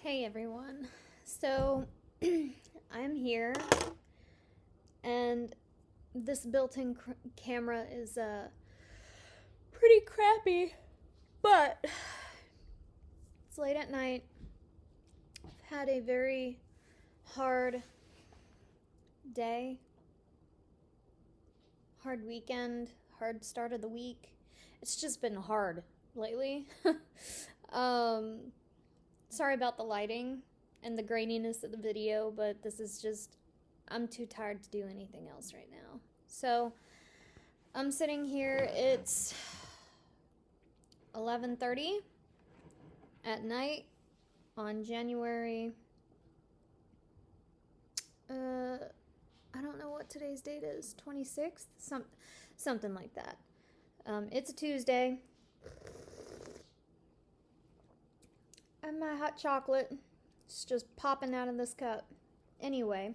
Hey everyone. So I'm here and this built-in camera is pretty crappy, but it's late at night. I've had a very hard day, hard weekend, hard start of the week. It's just been hard lately. um Sorry about the lighting and the graininess of the video, but this is just, I'm too tired to do anything else right now. So I'm sitting here, it's 11:30 at night on January, I don't know what today's date is, 26th? Something like that. It's a Tuesday. And my hot chocolate is just popping out of this cup. Anyway,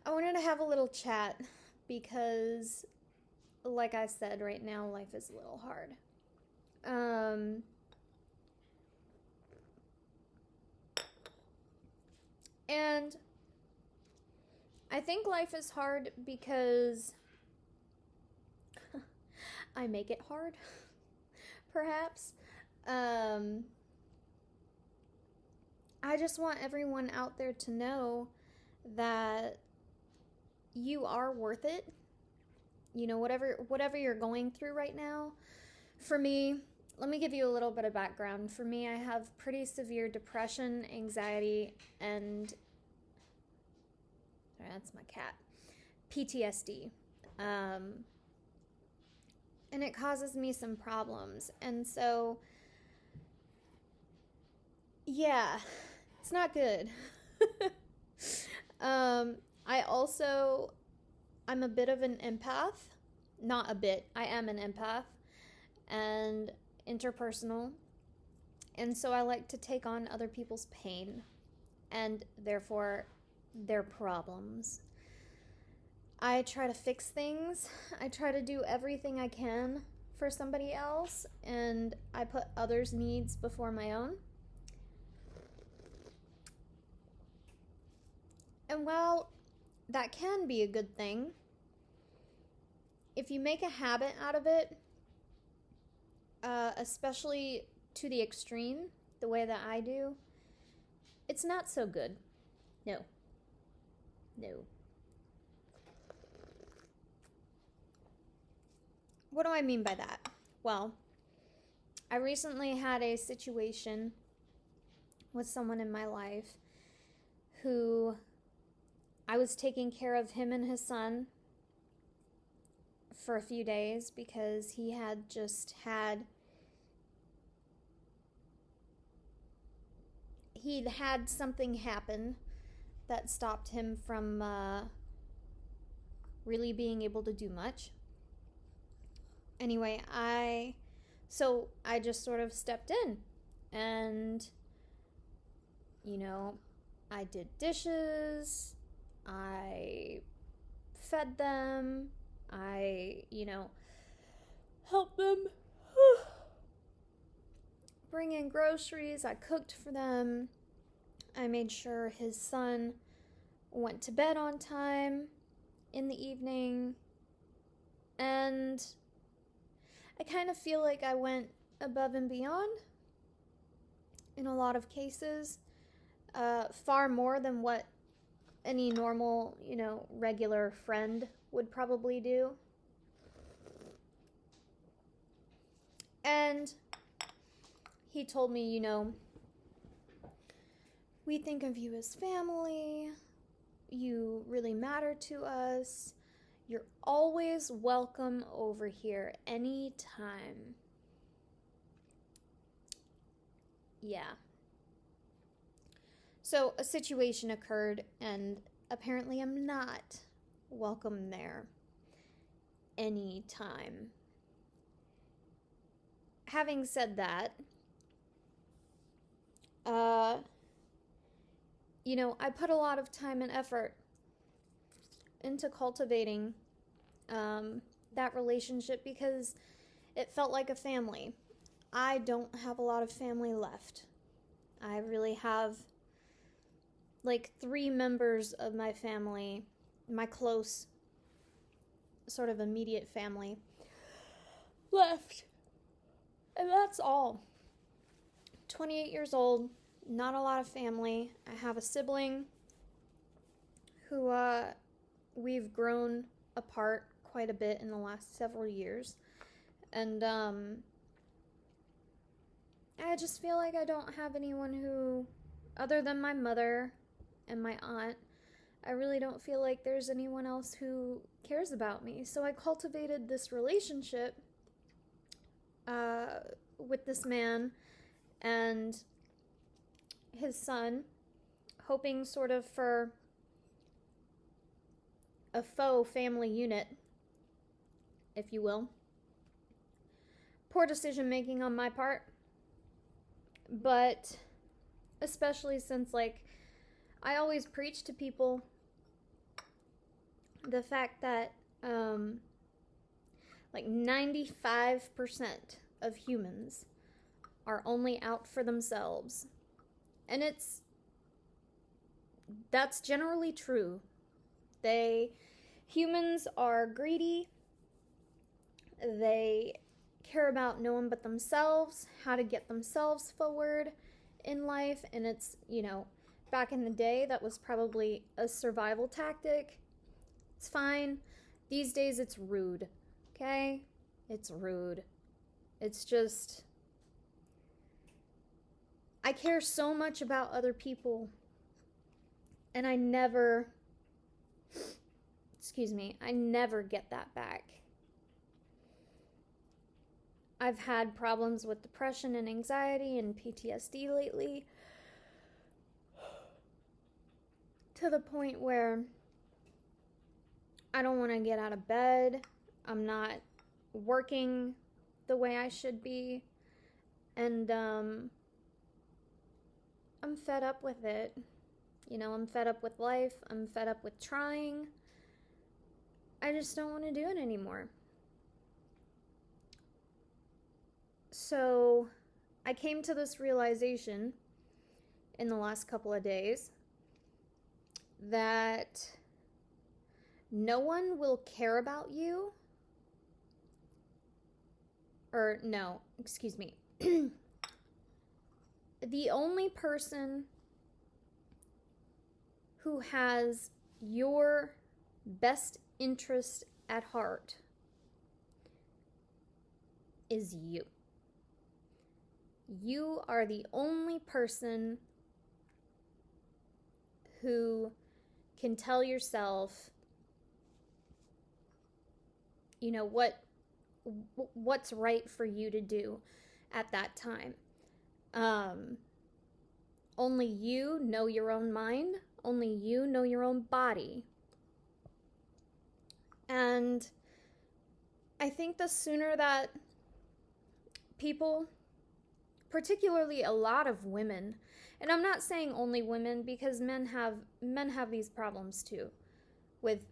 I wanted to have a little chat because, like I said, right now life is a little hard. And I think life is hard because I make it hard, perhaps. I just want everyone out there to know that you are worth it. You know, whatever you're going through right now. For me, let me give you a little bit of background. For me, I have pretty severe depression, anxiety, and that's my cat. PTSD. And it causes me some problems. And so yeah, it's not good. I'm a bit of an empath. Not a bit, I am an empath and interpersonal. And so I like to take on other people's pain and therefore their problems. I try to fix things. I try to do everything I can for somebody else, and I put others' needs before my own. And while that can be a good thing, if you make a habit out of it, especially to the extreme, the way that I do, it's not so good. No. What do I mean by that? Well, I recently had a situation with someone in my life who I was taking care of him and his son for a few days because he had just he'd had something happen that stopped him from really being able to do much. Anyway, I just sort of stepped in and, you know, I did dishes, I fed them, I, helped them bring in groceries, I cooked for them, I made sure his son went to bed on time in the evening, and I kind of feel like I went above and beyond in a lot of cases, far more than what any normal, regular friend would probably do. And he told me, we think of you as family, you really matter to us, you're always welcome over here anytime. Yeah. So a situation occurred, and apparently I'm not welcome there anytime. Having said that, I put a lot of time and effort into cultivating that relationship because it felt like a family. I don't have a lot of family left. I really have like 3 members of my family, my close, sort of immediate family, left. And that's all. 28 years old, not a lot of family. I have a sibling who we've grown apart quite a bit in the last several years. And I just feel like I don't have anyone who, other than my mother and my aunt, I really don't feel like there's anyone else who cares about me. So I cultivated this relationship with this man and his son, hoping sort of for a faux family unit, if you will. Poor decision making on my part, but especially since, like, I always preach to people the fact that like 95% of humans are only out for themselves. And that's generally true. Humans are greedy. They care about no one but themselves, how to get themselves forward in life. And it's, back in the day, that was probably a survival tactic. It's fine. These days, it's rude. Okay? It's rude. It's just, I care so much about other people, and I never get that back. I've had problems with depression and anxiety and PTSD lately, to the point where I don't want to get out of bed. I'm not working the way I should be. And I'm fed up with it. I'm fed up with life. I'm fed up with trying. I just don't want to do it anymore. So I came to this realization in the last couple of days that no one will care about you. Or, no, excuse me. The only person who has your best interest at heart is you. You are the only person who can tell yourself, what's right for you to do at that time. Only you know your own mind. Only you know your own body. And I think the sooner that people, particularly a lot of women, and I'm not saying only women, because men have these problems too, with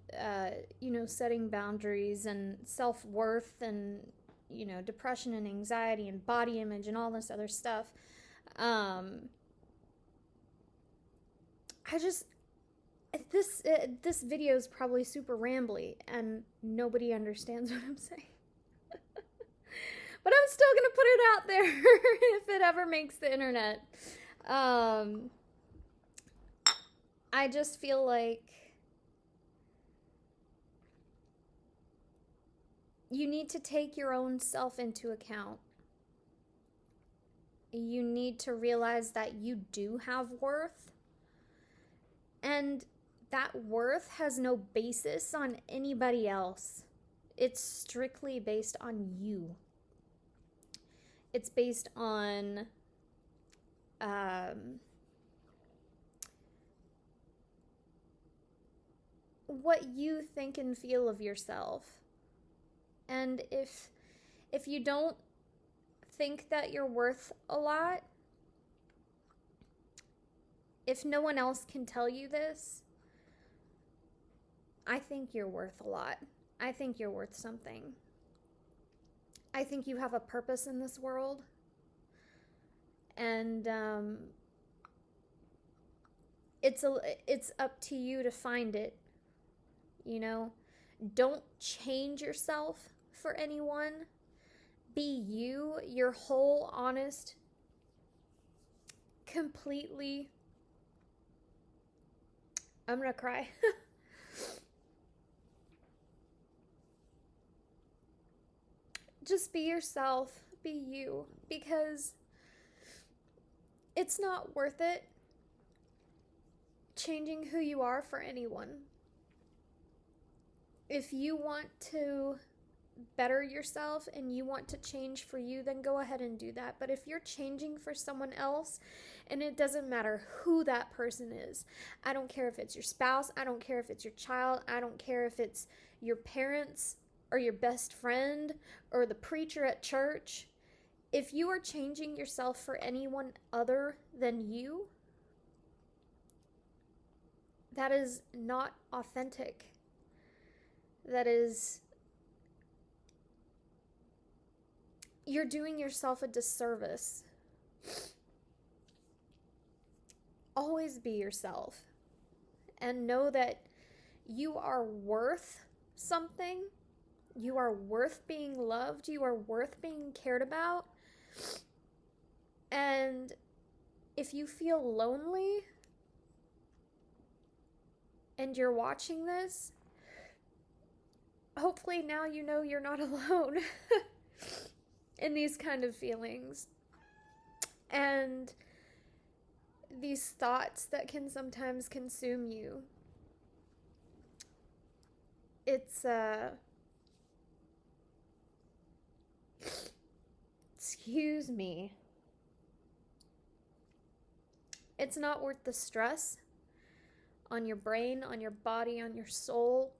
setting boundaries and self-worth and depression and anxiety and body image and all this other stuff. This video is probably super rambly and nobody understands what I'm saying. But I'm still going to put it out there if it ever makes the internet. I just feel like you need to take your own self into account. You need to realize that you do have worth. And that worth has no basis on anybody else. It's strictly based on you. It's based on what you think and feel of yourself. And if you don't think that you're worth a lot, if no one else can tell you this, I think you're worth a lot. I think you're worth something. I think you have a purpose in this world. And it's up to you to find it, you know? Don't change yourself for anyone. Be you, your whole, honest, completely. I'm gonna cry. Just be yourself, be you, because it's not worth it changing who you are for anyone. If you want to better yourself and you want to change for you, then go ahead and do that. But if you're changing for someone else, and it doesn't matter who that person is, I don't care if it's your spouse, I don't care if it's your child, I don't care if it's your parents or your best friend or the preacher at church. If you are changing yourself for anyone other than you, that is not authentic. That is, you're doing yourself a disservice. Always be yourself and know that you are worth something. You are worth being loved. You are worth being cared about. And if you feel lonely and you're watching this, hopefully now you know you're not alone in these kind of feelings and these thoughts that can sometimes consume you. It's excuse me. It's not worth the stress on your brain, on your body, on your soul.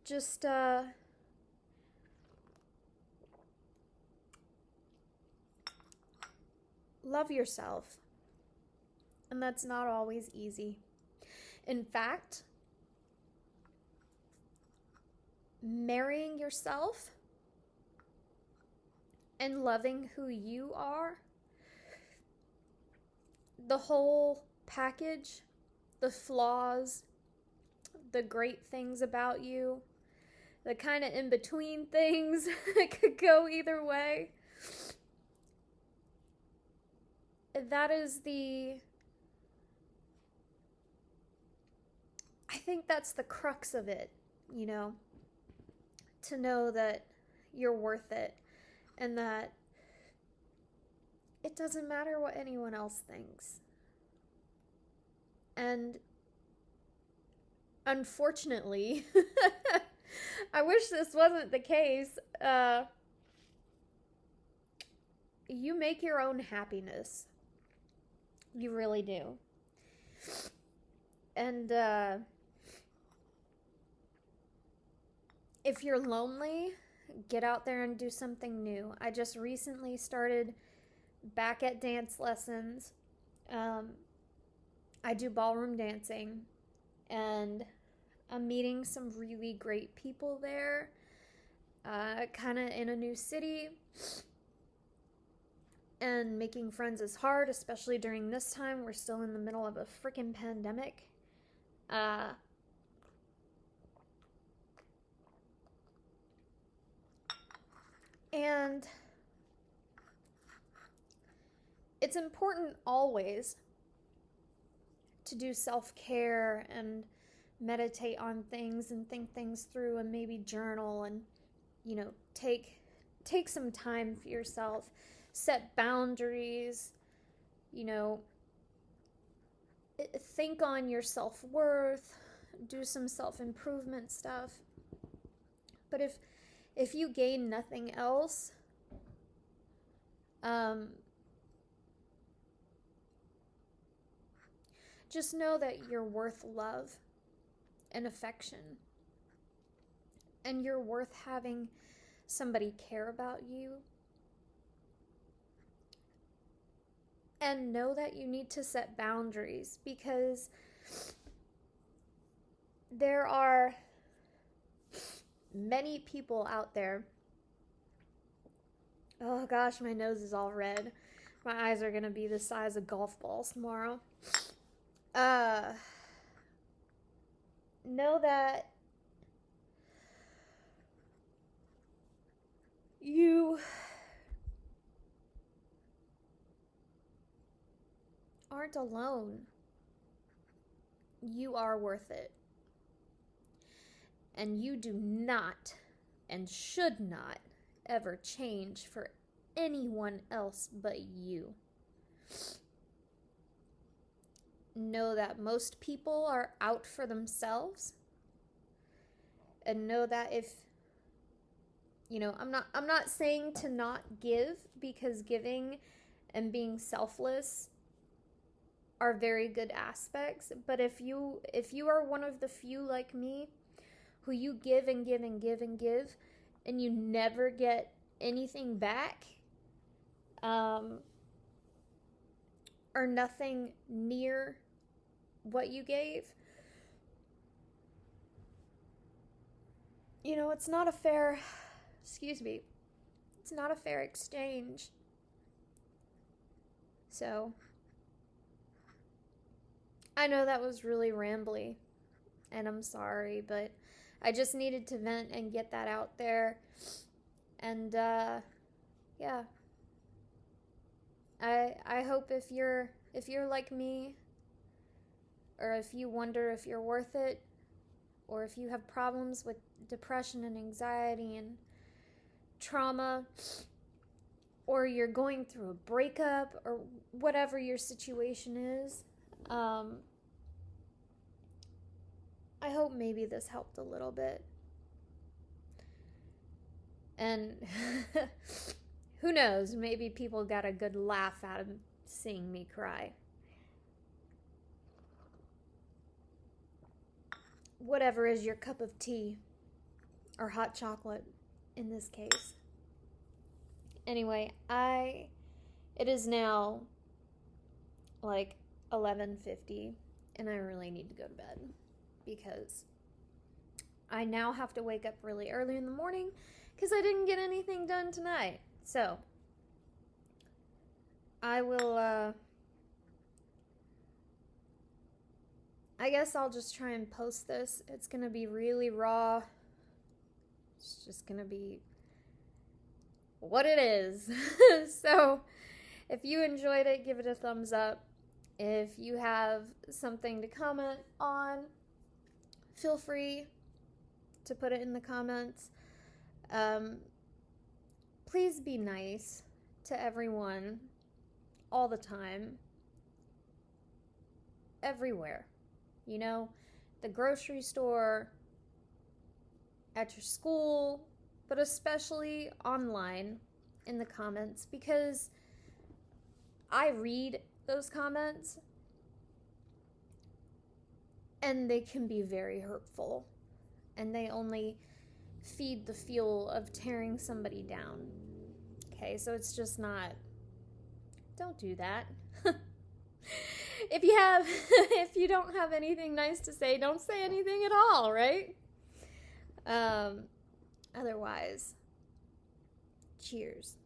Just love yourself. And that's not always easy. In fact, marrying yourself and loving who you are, the whole package, the flaws, the great things about you, the kind of in-between things that could go either way, that is I think that's the crux of it, you know, to know that you're worth it and that it doesn't matter what anyone else thinks. And unfortunately, I wish this wasn't the case, you make your own happiness. You really do. And if you're lonely, get out there and do something new. I just recently started back at dance lessons. I do ballroom dancing, and I'm meeting some really great people there, kind of in a new city, and making friends is hard, especially during this time. We're still in the middle of a freaking pandemic. And it's important always to do self-care and meditate on things and think things through and maybe journal and, you know, take some time for yourself, set boundaries, you know, think on your self-worth, do some self-improvement stuff. But if you gain nothing else, just know that you're worth love and affection. And you're worth having somebody care about you. And know that you need to set boundaries, because there are many people out there. Oh gosh, my nose is all red. My eyes are going to be the size of golf balls tomorrow. Uh, know that you aren't alone. You are worth it. And you do not and should not ever change for anyone else but you. Know that most people are out for themselves. And know that if I'm not saying to not give, because giving and being selfless are very good aspects, but if you are one of the few like me who you give and give and give and give and you never get anything back, or nothing near what you gave, it's not a fair it's not a fair exchange. So I know that was really rambly, and I'm sorry, but I just needed to vent and get that out there. And yeah, I hope if you're like me, or if you wonder if you're worth it, or if you have problems with depression and anxiety and trauma, or you're going through a breakup, or whatever your situation is, I hope maybe this helped a little bit. And who knows, maybe people got a good laugh out of seeing me cry. Whatever is your cup of tea, or hot chocolate in this case. Anyway, it is now like 11:50, and I really need to go to bed because I now have to wake up really early in the morning because I didn't get anything done tonight. So I will I guess I'll just try and post this. It's gonna be really raw. It's just gonna be what it is. So if you enjoyed it, give it a thumbs up. If you have something to comment on, feel free to put it in the comments. Please be nice to everyone all the time, everywhere. The grocery store, at your school, but especially online in the comments, because I read those comments and they can be very hurtful, and they only feed the fuel of tearing somebody down. Okay, so it's just not, don't do that. If you don't have anything nice to say, don't say anything at all, right? Otherwise, cheers.